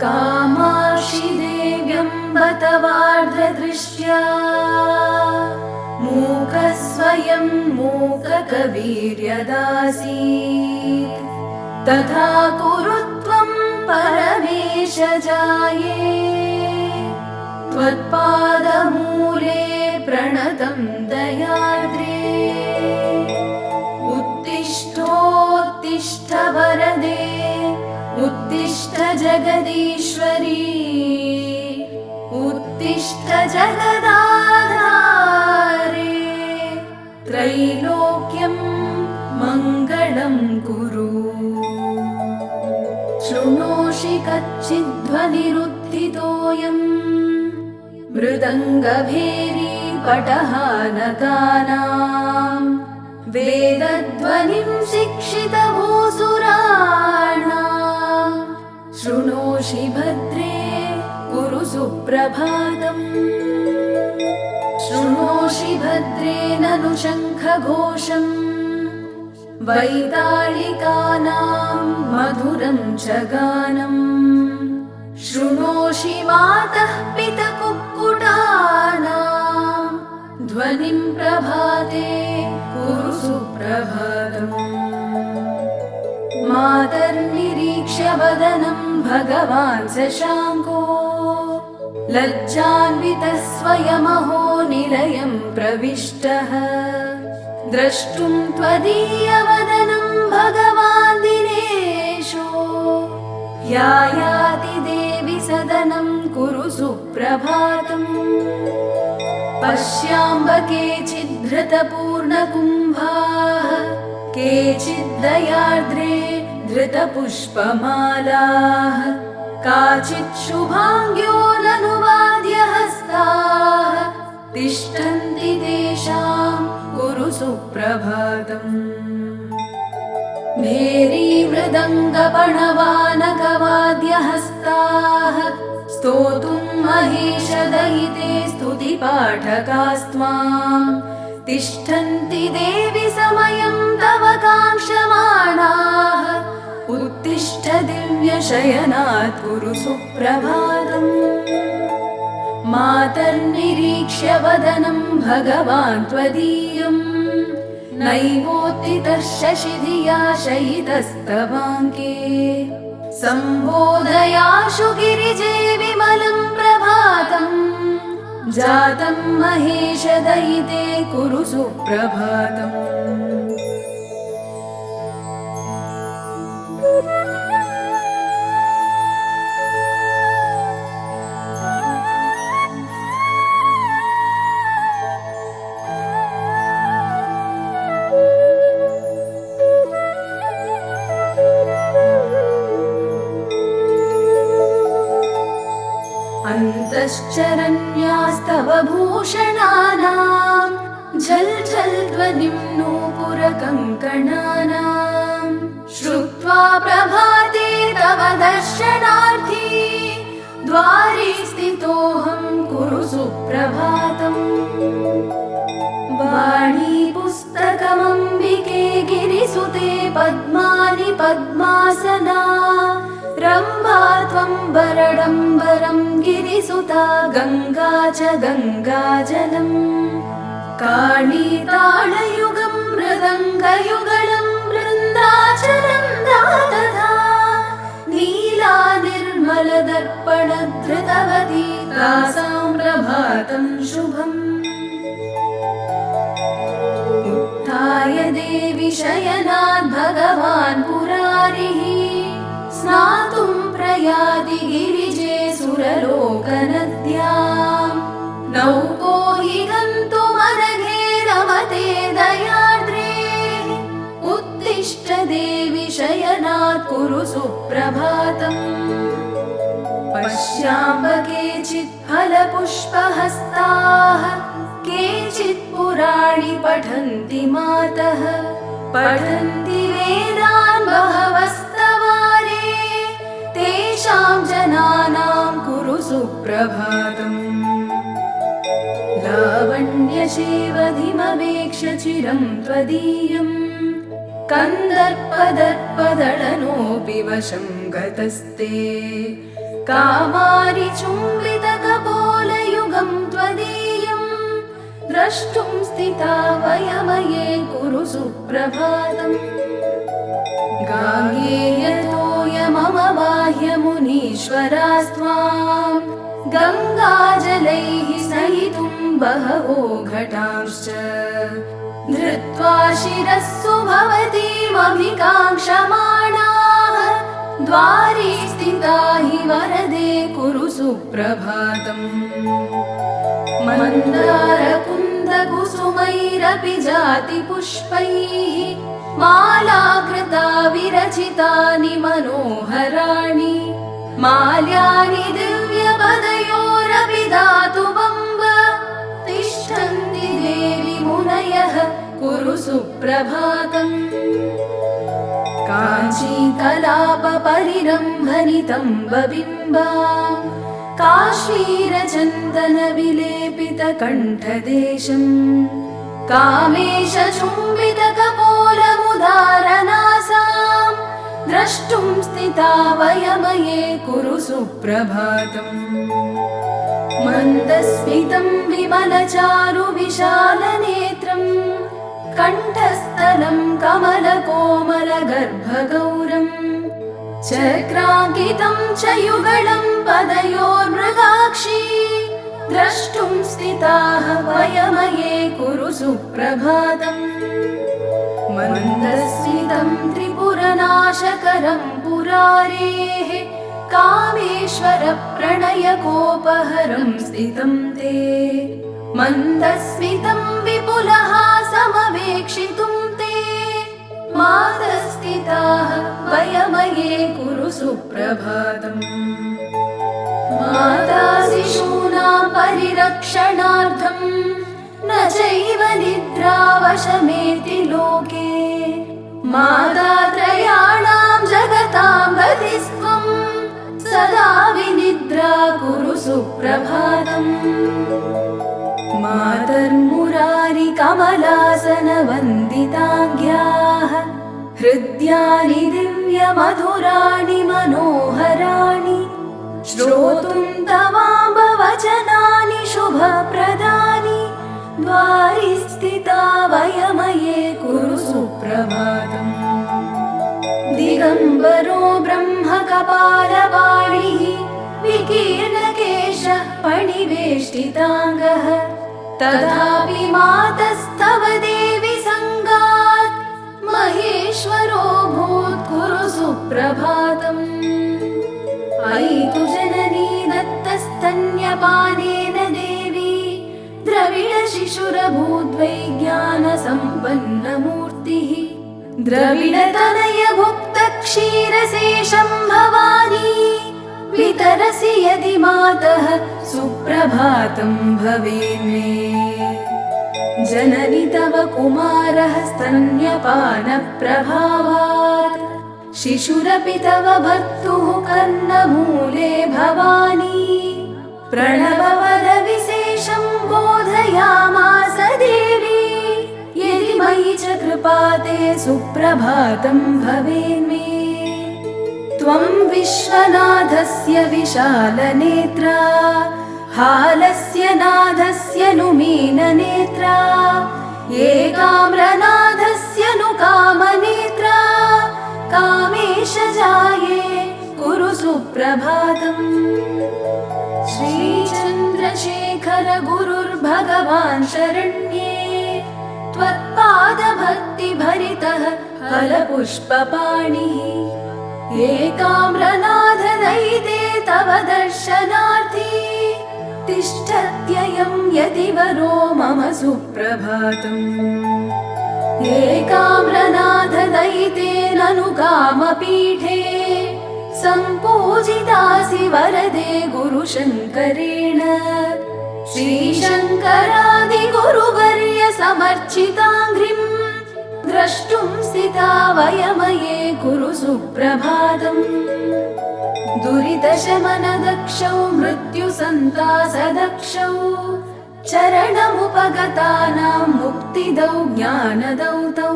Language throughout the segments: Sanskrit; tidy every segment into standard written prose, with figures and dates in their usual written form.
कामाक्षि देव्यम्ब तवार्धदृष्ट्या मूकः स्वयं मूककवीर्यदासीत् तथा कुरु त्वं परमेश जाये त्वत्पादमूले प्रणतं दयार्द्रे उत्तिष्ठोत्तिष्ठ वरदे उत्तिष्ठ जगदीश्वरी उत्तिष्ठ जगदाधारे त्रैलोक्यं मङ्गलं कुरु शृणोषि कच्चिद्ध्वनिरुत्थितोऽयम् मृदङ्गभेरी पटहानकानां वेदध्वनिं शिक्षितभूसुराणां शृणोषि भद्रे कुरु सुप्रभातम् शृणोषि भद्रे ननु शङ्खघोषम् वैताళिकानां मधुरं च गानम् शृणोषि मातः पितकुक्कुटानां ध्वनिं प्रभाते कुरु सुप्रभातम् मातर्निरीक्ष्य वदनं भगवान् शशाङ्को लज्जान्वितः स्वयमहो निलयं प्रविष्टः द्रष्टुं त्वदीयवदनं भगवान् दिनेशो यायाति देवि सदनं कुरु सुप्रभातम् पश्याम्ब केचिद्धृतपूर्णकुम्भाः केचिद्दयार्द्रे धृतपुष्पमालाः काचित् शुभाङ्ग्यो ननुवाद्यहस्ताः तिष्ठन्ति तेषां कुरु सुप्रभातम् भेरी मृदङ्गपणवानकवाद्यहस्ताः स्तोतुं महेशदयिते स्तुतिपाठकास्त्वां तिष्ठन्ति देवि समयं तव काङ्क्षमाणाः उत्तिष्ठ दिव्यशयनात् कुरु सुप्रभातम् मातर्निरीक्ष्य वदनं भगवान् त्वदीयम् नैवोत्थितः शशिधिया शयितस्तवाङ्के सम्बोधयाशु गिरिजे विमलं प्रभातम् जातं महेशदयिते कुरु सुप्रभातम् अन्तश्चरण्यास्तव भूषणानां झल् झल् ध्वनिं नूपुरकङ्कणानां श्रुत्वा प्रभाते तव दर्शनार्थी द्वारे स्थितोऽहं कुरु सुप्रभातम् वाणी पुस्तकमम्बिके गिरिसुते पद्मानि पद्मासना रम्भा त्वं वरडम्बरं गिरिसुता गङ्गा च गङ्गाजलम् काली ताळयुगं मृदङ्गयुगलं वृन्दाचलं तथा नीला निर्मलदर्पणधृतवती तासां प्रभातं शुभम् उत्थाय देवि शयनात् भगवान् पुरारिः स्नातुं प्रयाति गिरिजे सुरलोकनद्यां नौको हि गन्तुमनघे रमते दयार्द्रे उत्तिष्ठ देवि शयनात् कुरु सुप्रभातम् पश्याम्ब केचित् फलपुष्पहस्ताः केचित् पुराणि पठन्ति मातः पठन्ति वेदान् बहवस्तवारे तेषां जनानां कुरु सुप्रभातम् लावण्यशेवधिमवेक्ष्य चिरं त्वदीयम् कन्दर्पदर्पदळनोऽपि वशं गतस्ते कामारिचुम्बितकपोलयुगं त्वदीयं द्रष्टुं स्थिता वयमये कुरु सुप्रभातम् गाङ्गेयतोयमम बाह्यमुनीश्वरास्त्वां गङ्गाजलैः स्नहितुं बहवो घटांश्च धृत्वा शिरस्सु भवतीमभिकाङ्क्षमाणाः द्वारे स्थिता हि वरदे कुरु सुप्रभातम् मन्दारकुन्दकुसुमैरपि जातिपुष्पैः मालाकृता विरचितानि मनोहराणि माल्यानि दिव्यपदयोरपि धातुबम्ब तिष्ठन्ति देवि मुनयः कुरु सुप्रभातम् काञ्चीकलापपरिरम्भनितम्बबिम्बाम् काश्मीरचन्दनविलेपितकण्ठदेशम् कामेशचुम्बितकपोलमुदारनासाम् द्रष्टुं स्थिता वयमये कुरु सुप्रभातम् मन्दस्मितं विमलचारु विशालनेत्रम् कण्ठस्थलं कमलकोमलगर्भगौरम् चक्राङ्कितं च युगलं पदयोर्मृगाक्षी द्रष्टुं स्थिताः वयमये कुरु सुप्रभातम् मन्दस्मितं त्रिपुरनाशकरं पुरारेः कामेश्वर प्रणयकोपहरं स्थितं ते मन्दस्मितं विपुलहासमवेक्षितुं ते मातस्थिताः वयमये कुरु सुप्रभातम् माता शिशूनां परिरक्षणार्थं न चैव निद्रावशमेति लोके माता त्रयाणां जगतां गतिस्त्वं सदा विनिद्रा कुरु सुप्रभातम् मातर्मुरारि कमलासनवन्दिताङ्ग्याः हृद्यानि दिव्यमधुराणि मनोहराणि श्रोतुं तवाम्बवचनानि शुभप्रदानि द्वारि स्थिता वयमये कुरु सुप्रभातम् दिगम्बरो ब्रह्मकपालपाणिः विकीर्णकेशः पणिवेष्टिताङ्गः तथापि मातस्तव देवि सङ्गात् महेश्वरो भूत् कुरु सुप्रभातम् अयि तु जननी दत्तस्तन्यपानेन देवी द्रविडशिशुरभूद्वैज्ञानसम्पन्नमूर्तिः द्रविडतनय भुक्तक्षीरशेषं भवानी वितरसि यदि मातः सुप्रभातं भवेन्मे जननि तव कुमारः स्तन्यपानप्रभावात् शिशुरपि तव भर्तुः कर्णमूले भवानी प्रणववरविशेषं बोधयामास देवी यदि मयि च कृपा ते सुप्रभातं भवेन्मे त्वं विश्वनाथस्य विशालनेत्रा हालस्य नाथस्य नु मीननेत्रा एकाम्रनाथस्य नु कामनेत्रा कामेशजाये कुरु सुप्रभातम् श्रीचन्द्रशेखर गुरुर्भगवान् शरण्ये त्वत्पादभक्तिभरितः फलपुष्पपाणिः एकाम्रनाथ दयिते तव दर्शनार्थी तिष्ठत्ययं यतिवरो मम सुप्रभातम् एकाम्रनाथ दयिते ननु कामपीठे सम्पूजितासि वरदे गुरुशङ्करेण श्रीशङ्करादिगुरुवर्य समर्चिताङ्घ्रिम् द्रष्टुं स्थिता वयमये कुरु सुप्रभातम् दुरितशमनदक्षौ मृत्युसन्तासदक्षौ चरणमुपगतानां मुक्तिदौ ज्ञानदौ तौ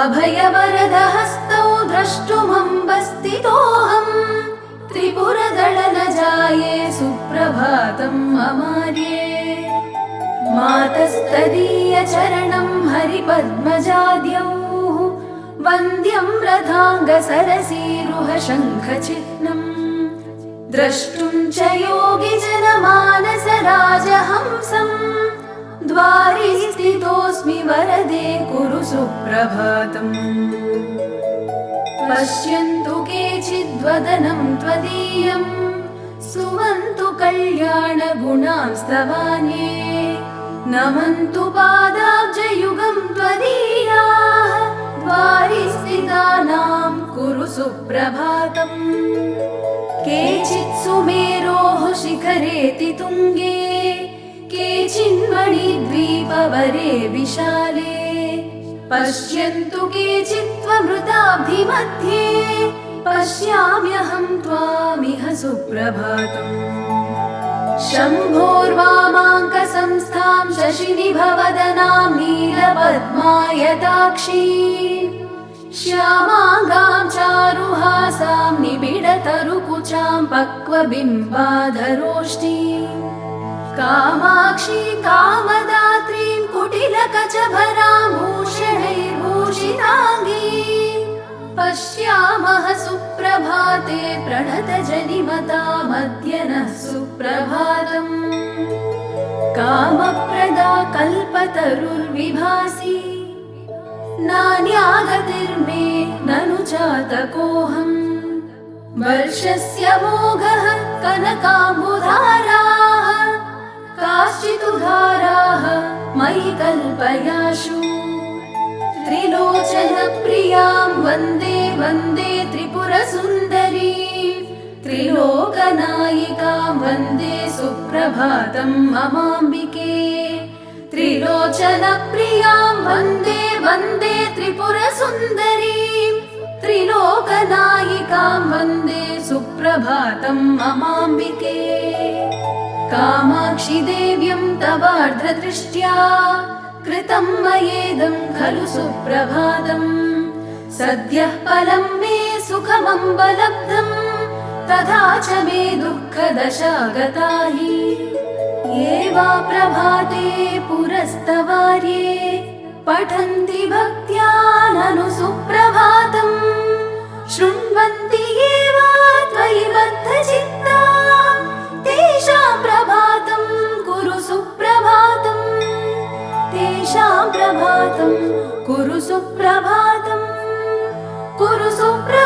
अभयवरदहस्तौ द्रष्टुमम्बस्थितोऽहम् त्रिपुरदल ममार्ये मातस्तदीयचरणं हरिपद्मजाद्यौः वन्द्यं रथाङ्गसरसीरुहशङ्खचिह्नम् द्रष्टुं च योगिजनमानसराजहंसं द्वारि स्थितोऽस्मि वरदे कुरु सुप्रभातम् पश्यन्तु केचिद्वदनं त्वदीयम् स्तुवन्तु कल्याणगुणांस्तवान्ये नमन्तु पादाब्जयुगं त्वदीयाः द्वारि स्थितानां कुरु सुप्रभातम् केचित् सुमेरोः शिखरेति तुङ्गे केचिन्मणिद्वीपवरे विशाले पश्यन्तु केचित्त्वमृताब्धिमध्ये पश्याम्यहं त्वामिह सुप्रभातम् शम्भोर्वामाङ्कसंस्थां शशिनिभवदनां नीलपद्मायताक्षीं श्यामाङ्गां चारुहासां निबिडतरुकुचां पक्वबिम्बाधरोष्टीं कामाक्षी कामदात्रीं कुटिलकचभरां भूषणैर्भूषिताङ्गीं पश्यामः सुप्रभाते प्रणतजनिमतामद्य नः सुप्रभातम् कामप्रदा कल्पतरुर्विभासि नान्यागतिर्मे ननु चातकोऽहम् वर्षस्य मोघः कनकाम्बुधाराः काश्चिदुधाराः मयि कल्पयाशु त्रिलोचनप्रियां वन्दे वन्दे त्रिपुरसुन्दरीं त्रिलोकनायिकां वन्दे सुप्रभातं ममाम्बिके त्रिलोचनप्रियां वन्दे वन्दे त्रिपुरसुन्दरीं त्रिलोकनायिकां वन्दे सुप्रभातं ममाम्बिके कामाक्षि देव्यं तवार्धदृष्ट्या कृतं मयेदं खलु सुप्रभातम् सद्यः फलं मे सुखमम्बलब्धम् तथा च मे दुःखदशा गता हि ये वा प्रभाते पुरस्तवार्ये पठन्ति भक्त्या ननु सुप्रभातम् शृण्वन्ति ये वा त्वयि बद्धचित्ता तेषां प्रभातं कुरु सुप्रभातम् तेषां प्रभातं कुरु सुप्रभातम् कुरु सुप्रभातम्।